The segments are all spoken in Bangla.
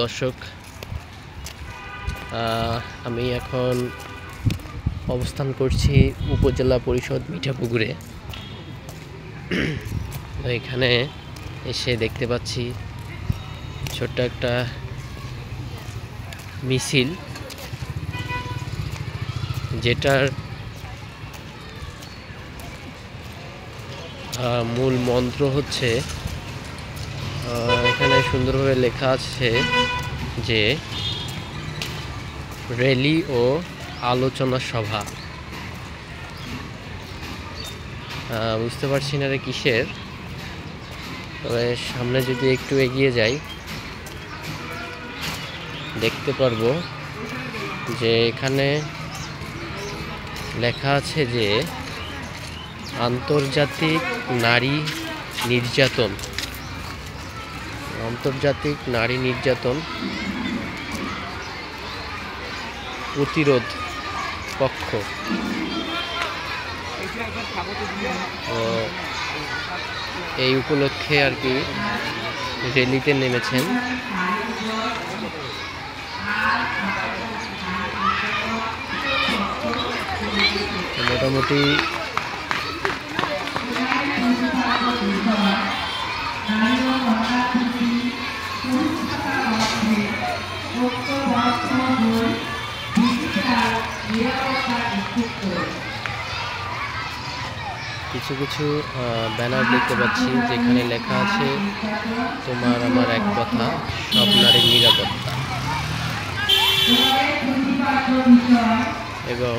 দর্শক, আমি এখন অবস্থান করছি উপজেলা পরিষদ মিঠাপুকুরে। এখানে এসে দেখতে পাচ্ছি ছোট্ট একটা মিছিল, যেটার মূল মন্ত্র হচ্ছে, এখানে সুন্দরভাবে লেখা আছে যে র্যালি ও আলোচনা সভা। বুঝতে পারছি না রে কিসের, তবে সামনে যদি একটু এগিয়ে যাই দেখতে পারবো যে এখানে লেখা আছে যে আন্তর্জাতিক নারী নির্যাতন প্রতিরোধ পক্ষ। এই উপলক্ষে আর কি র্যালিতে নেমেছেন। মোটামুটি কিছু কিছু ব্যানার দেখতে পাচ্ছি যেখানে লেখা আছে তোমার আমার এক কথা, সব নারীর নিরাপত্তা, এবং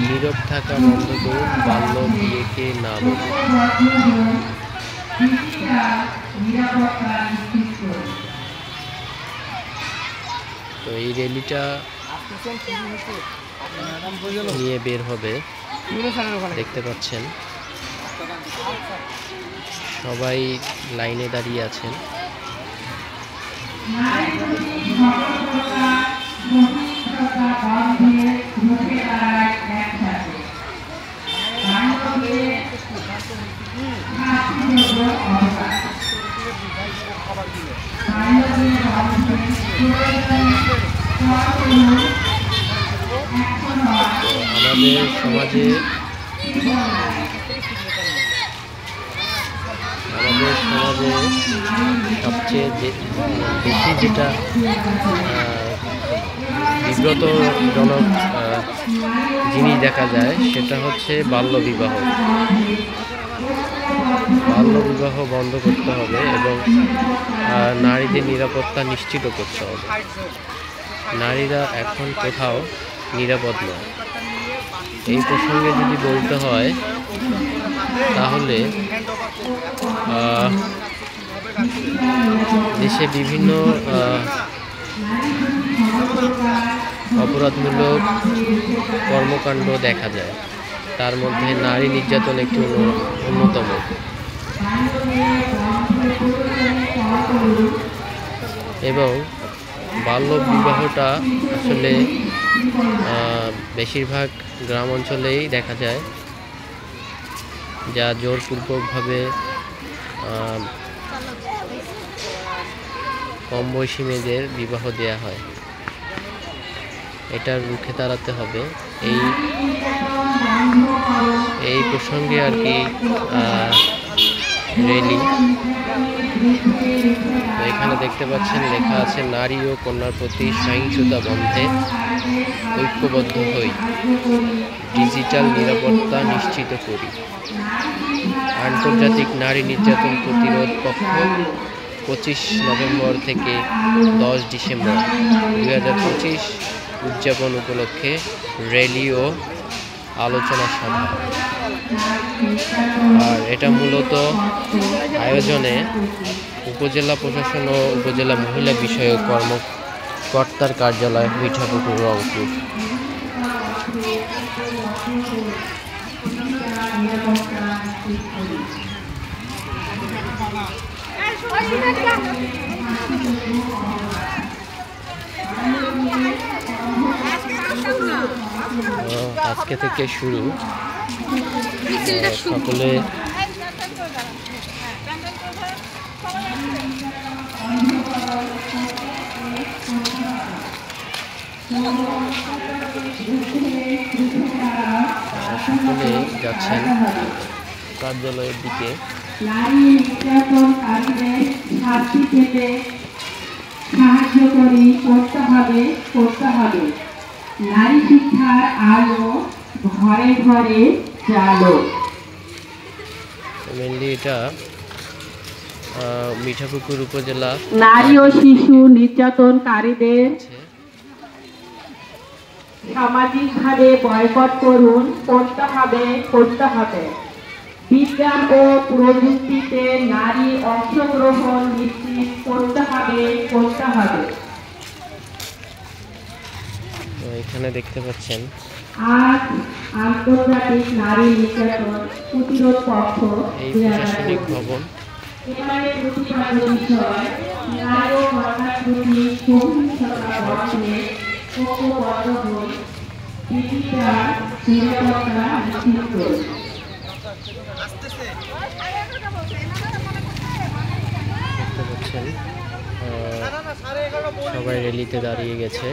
নীরব থাকা বন্ধ করুন, বাল্য বিয়েকে না বলুন। তো এই র্যালিটা নিয়ে বের হবে, দেখতে পাচ্ছেন সবাই লাইনে দাঁড়িয়ে আছেন। আমাদের সমাজে সবচেয়ে বেশি যেটা বিব্রতজনক জিনিস দেখা যায় সেটা হচ্ছে বাল্যবিবাহ বন্ধ করতে হবে এবং নারীদের নিরাপত্তা নিশ্চিত করতে হবে। নারীরা এখন কোথাও নিরাপদ নয়। এই প্রসঙ্গে যদি বলতে হয় তাহলে দেশে বিভিন্ন অপরাধমূলক কর্মকাণ্ড দেখা যায়, তার মধ্যে নারী নির্যাতন একটি অন্যতম। এবং বাল্য বিবাহটা আসলে বেশিরভাগ গ্রাম অঞ্চলেই দেখা যায়, যা জোরপূর্বকভাবে কম বয়সী মেয়েদের বিবাহ দেয়া হয়। এটা রুখে দাঁড়াতে হবে। এই প্রসঙ্গে আর কি র্যালি। এখানে দেখতে পাচ্ছেন লেখা আছে নারী ও কন্যার প্রতি সহিংসতা বন্ধে ঐক্যবদ্ধ হই, ডিজিটাল নিরাপত্তা নিশ্চিত করি। আন্তর্জাতিক নারী নির্যাতন প্রতিরোধ পক্ষ 25 নভেম্বর থেকে 10 ডিসেম্বর 2025 উদযাপন উপলক্ষে র্যালি ও আলোচনা সভা। আর এটা মূলত আয়োজনে উপজেলা প্রশাসন ও উপজেলা মহিলা বিষয়ক কর্মকর্তার কার্যালয়, মিঠাপুকুর, রংপুর। আজকে থেকে শুরু, সকলে সকলে যাচ্ছেন কার্যালয়ের দিকে। নারী নির্যাতনকারীদের শাস্তি পেতে সাহায্য করতে হবে। নারী শিক্ষার আলো ঘরে ঘরে জালো। মেনলি এটা মিঠাপুকুর উপজেলা। নারী ও শিশু নির্যাতনকারীদের সামাজিকভাবে বয়কট করতে হবে। বিজ্ঞান ও প্রযুক্তিতে নারী অংশগ্রহণ নিশ্চিত করতে হবে। এখানে দেখতে পাচ্ছেন আজ আন্তর্জাতিক নারী নির্যাতন প্রতিরোধ পক্ষ এই প্রশাসনিক ভবন। এবারে প্রতিবাদ বিষয় নারী ও ঘটনার প্রতি সহিংসতা বন্ধে ঐক্যবদ্ধ হয়ে ডিজিটাল নিরাপত্তা নিশ্চিত করুন। দেখতে পাচ্ছেন সবাই র্যালিতে দাঁড়িয়ে গেছে,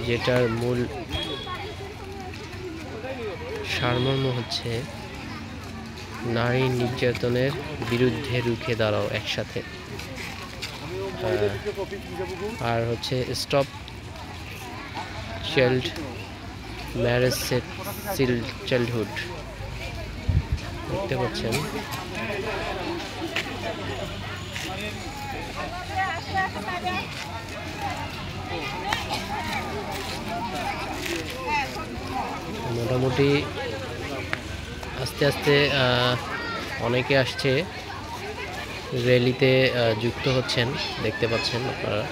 যেটার মূল সারমর্ম হচ্ছে নারী নির্যাতনের বিরুদ্ধে রুখে দাঁড়াও একসাথে, আর হচ্ছে স্টপ চাইল্ড ম্যারেজ চাইল্ডহুড। দেখতে পাচ্ছেন মোটামুটি আস্তে আস্তে অনেকে আসছে, র্যালিতে যুক্ত হচ্ছেন, দেখতে পাচ্ছেন আপনারা।